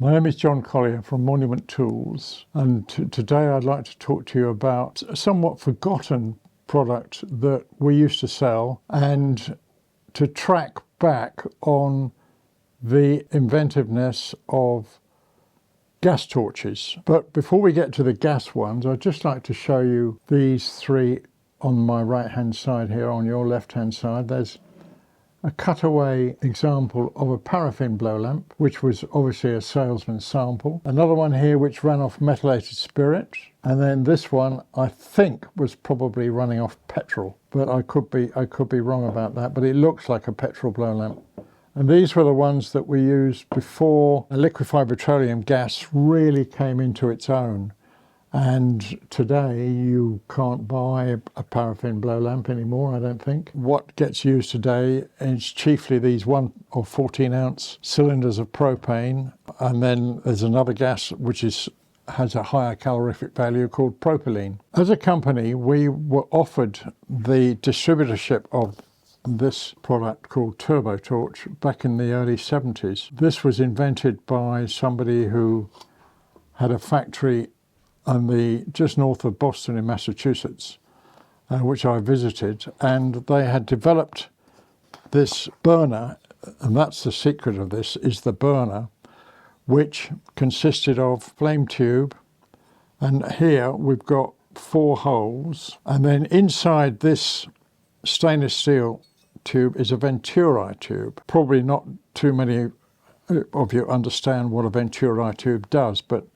My name is John Collier from Monument Tools, and today I'd like to talk to you about a somewhat forgotten product that we used to sell and to track back on the inventiveness of gas torches. But before we get to the gas ones, I'd just like to show you these three on my right hand side here. On your left hand side there's a cutaway example of a paraffin blow lamp, which was obviously a salesman's sample. Another one here which ran off methylated spirit, and then this one I think was probably running off petrol, but I could be wrong about that, but it looks like a petrol blow lamp. And these were the ones that we used before liquefied petroleum gas really came into its own. And today you can't buy a paraffin blow lamp anymore, I don't think. What gets used today is chiefly these 1 or 14 ounce cylinders of propane, and then there's another gas which has a higher calorific value called propylene. As a company, we were offered the distributorship of this product called Turbo Torch back in the early 70s. This was invented by somebody who had a factory just north of Boston in Massachusetts, which I visited, and they had developed this burner, and that's the secret of this, is the burner, which consisted of flame tube, and here we've got 4 holes, and then inside this stainless steel tube is a venturi tube. Probably not too many of you understand what a venturi tube does, but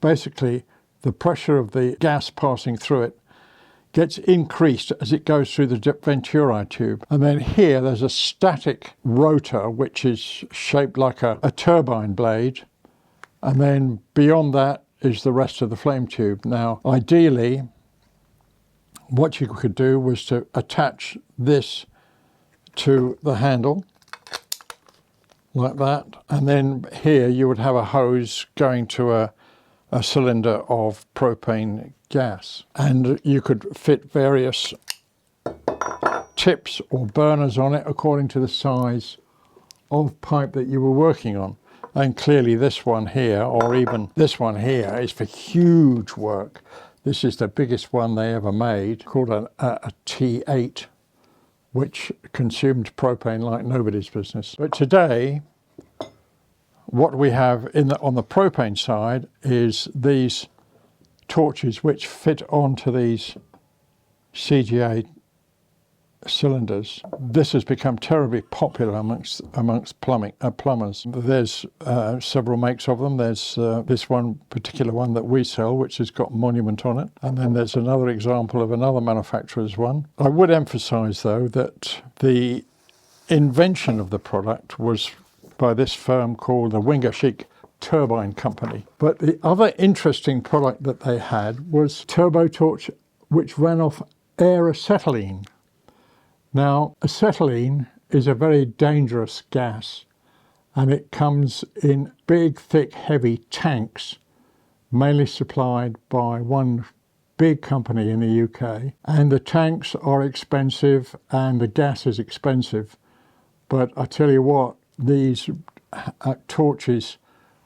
basically the pressure of the gas passing through it gets increased as it goes through the venturi tube. And then here there's a static rotor which is shaped like a turbine blade. And then beyond that is the rest of the flame tube. Now, ideally, what you could do was to attach this to the handle like that. And then here you would have a hose going to a cylinder of propane gas, and you could fit various tips or burners on it according to the size of pipe that you were working on. And clearly this one here, or even this one here, is for huge work. This is the biggest one they ever made, called a T8, which consumed propane like nobody's business. But today, what we have on the propane side is these torches which fit onto these CGA cylinders. This has become terribly popular amongst plumbers. There's several makes of them. There's this one particular one that we sell, which has got Monument on it, and then there's another example of another manufacturer's one. I would emphasize though that the invention of the product was by this firm called the Wingershik Turbine Company. But the other interesting product that they had was Turbo Torch, which ran off air acetylene. Now, acetylene is a very dangerous gas, and it comes in big, thick, heavy tanks, mainly supplied by one big company in the UK. And the tanks are expensive and the gas is expensive. But I tell you what, these torches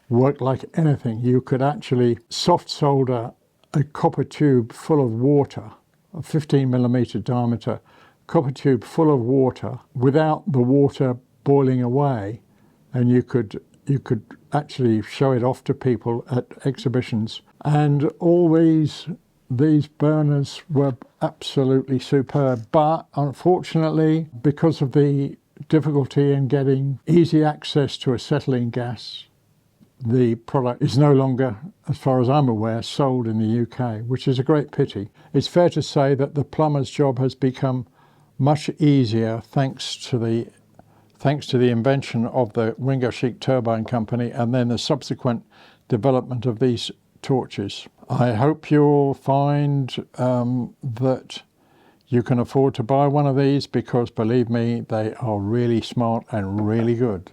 work like anything. You could actually soft solder a copper tube full of water, a 15mm diameter copper tube full of water, without the water boiling away, and you could actually show it off to people at exhibitions. And all these burners were absolutely superb, but unfortunately, because of the difficulty in getting easy access to acetylene gas, the product is no longer, as far as I'm aware, sold in the UK, which is a great pity. It's fair to say that the plumber's job has become much easier thanks to the invention of the Wingershik Turbine Company and then the subsequent development of these torches. I hope you'll find that you can afford to buy one of these, because believe me, they are really smart and really good.